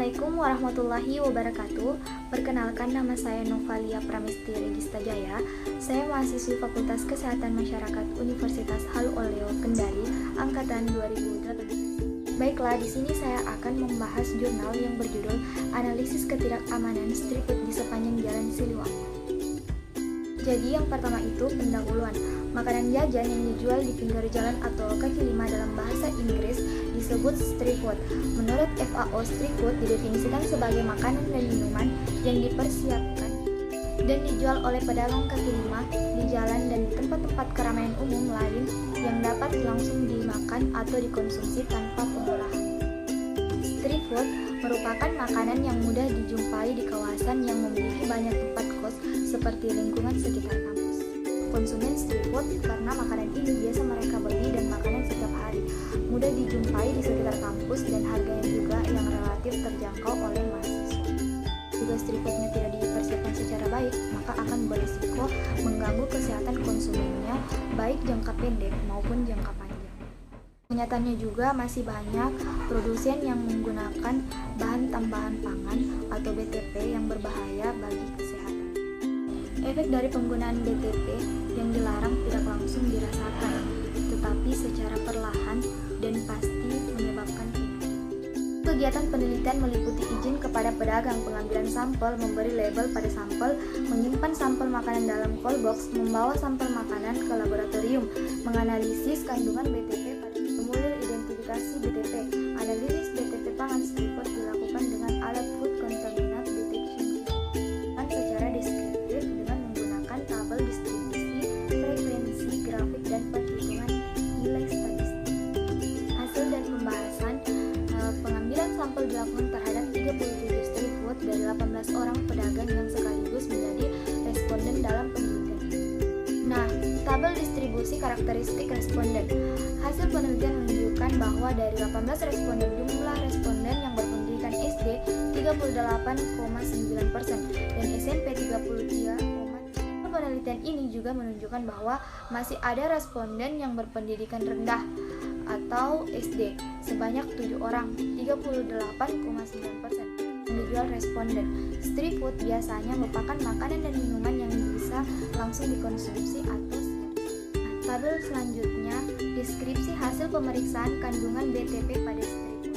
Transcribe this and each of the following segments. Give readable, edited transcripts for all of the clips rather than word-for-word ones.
Assalamualaikum warahmatullahi wabarakatuh. Perkenalkan, nama saya Novalia Pramesti Regista Jaya. Saya mahasiswi Fakultas Kesehatan Masyarakat Universitas Halu Oleo Kendari angkatan 2018. Baiklah, di sini saya akan membahas jurnal yang berjudul Analisis Ketidakamanan Street Food di Sepanjang Jalan Siliwangi. Jadi yang pertama itu pendahuluan. Makanan jajan yang dijual di pinggir jalan atau kaki lima dalam bahasa Inggris disebut street food. Menurut FAO, street food didefinisikan sebagai makanan dan minuman yang dipersiapkan dan dijual oleh pedagang kaki lima di jalan dan di tempat-tempat keramaian umum lain yang dapat langsung dimakan atau dikonsumsi tanpa pengolahan. Street food merupakan makanan yang mudah dijumpai di kawasan yang memiliki banyak tempat kos seperti lingkungan sekitar kampus. Konsumen street food karena makanan ini biasa mereka beli dan makanan setiap hari, mudah dijumpai di sekitar kampus dan harganya juga yang relatif terjangkau oleh mahasiswa. Jika street foodnya tidak dipersiapkan secara baik, maka akan berisiko mengganggu kesehatan konsumennya baik jangka pendek maupun jangka panjang. Kenyataannya juga masih banyak produsen yang menggunakan bahan tambahan pangan atau BTP yang berbahaya bagi kesehatan. Efek dari penggunaan BTP yang dilarang tidak langsung dirasakan, tetapi secara perlahan dan pasti menyebabkan penyakit. Kegiatan penelitian meliputi izin kepada pedagang, pengambilan sampel, memberi label pada sampel, menyimpan sampel makanan dalam cold box, membawa sampel makanan ke laboratorium, menganalisis kandungan BTP pada formulir identifikasi BTP. Analisis BTP pangan street food dilakukan dengan alat food contaminant detection secara deskriptif dengan menggunakan tabel distribusi, frekuensi, grafik, dan perhitungan nilai statistik. Hasil dan pembahasan pengambilan sampel dilakukan terhadap 37 street food dari 18 orang pedagang yang sekaligus menjadi responden dalam penelitian ini. Nah, tabel distribusi karakteristik responden. Hasil penelitian menunjukkan bahwa dari 18 responden, jumlah responden yang berpendidikan SD 38,9% dan SMP 33,3%. Penelitian ini juga menunjukkan bahwa masih ada responden yang berpendidikan rendah atau SD sebanyak 7 orang, 38,9%. Individual responden. Street food biasanya merupakan makanan dan minuman yang bisa langsung dikonsumsi atau tabel selanjutnya, deskripsi hasil pemeriksaan kandungan BTP pada street food.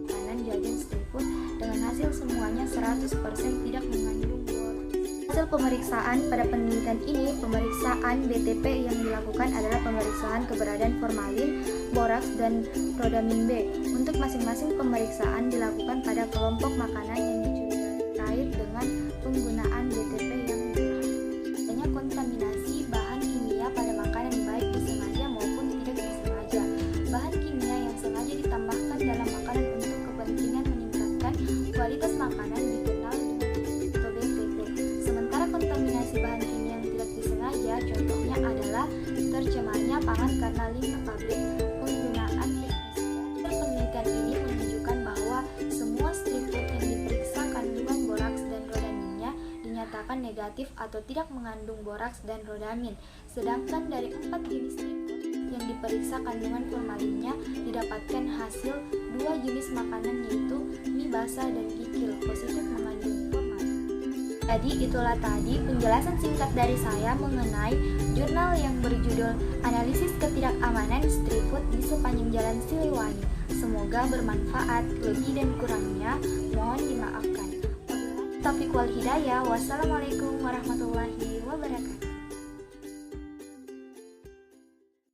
Makanan jajan street food dengan hasil semuanya 100% tidak mengandung boraks. Hasil pemeriksaan pada penelitian ini, pemeriksaan BTP yang dilakukan adalah pemeriksaan keberadaan formalin, boraks, dan rodamin B. Untuk masing-masing pemeriksaan dilakukan pada kelompok makanan yang dicurigai terkait dengan penggunaan BTP yang digunakan. Adanya kontaminasi bahan kimia pada makanan baik disengaja maupun tidak disengaja. Bahan kimia yang sengaja ditambahkan dalam makanan untuk kepentingan meningkatkan kualitas makanan dikenal dengan atau BTP. Sementara kontaminasi bahan kimia yang tidak disengaja, contohnya adalah tercemarnya pangan karena limbah pabrik, penggunaan pestisida. Penelitian ini menunjukkan bahwa semua street food yang diperiksa kandungan boraks dan rodaminnya dinyatakan negatif atau tidak mengandung boraks dan rodamin. Sedangkan dari 4 jenis street food yang diperiksa kandungan formalinnya didapatkan hasil 2 jenis makanan yaitu mie basah dan kikil positif mengandung formalin. Jadi itulah tadi penjelasan singkat dari saya mengenai jurnal yang berjudul Analisis Ketidakamanan Street Food di Sepanjang Jalan Siliwangi. Semoga bermanfaat, lebih dan kurangnya mohon dimaafkan. Taufiq wal hidayah. Wassalamualaikum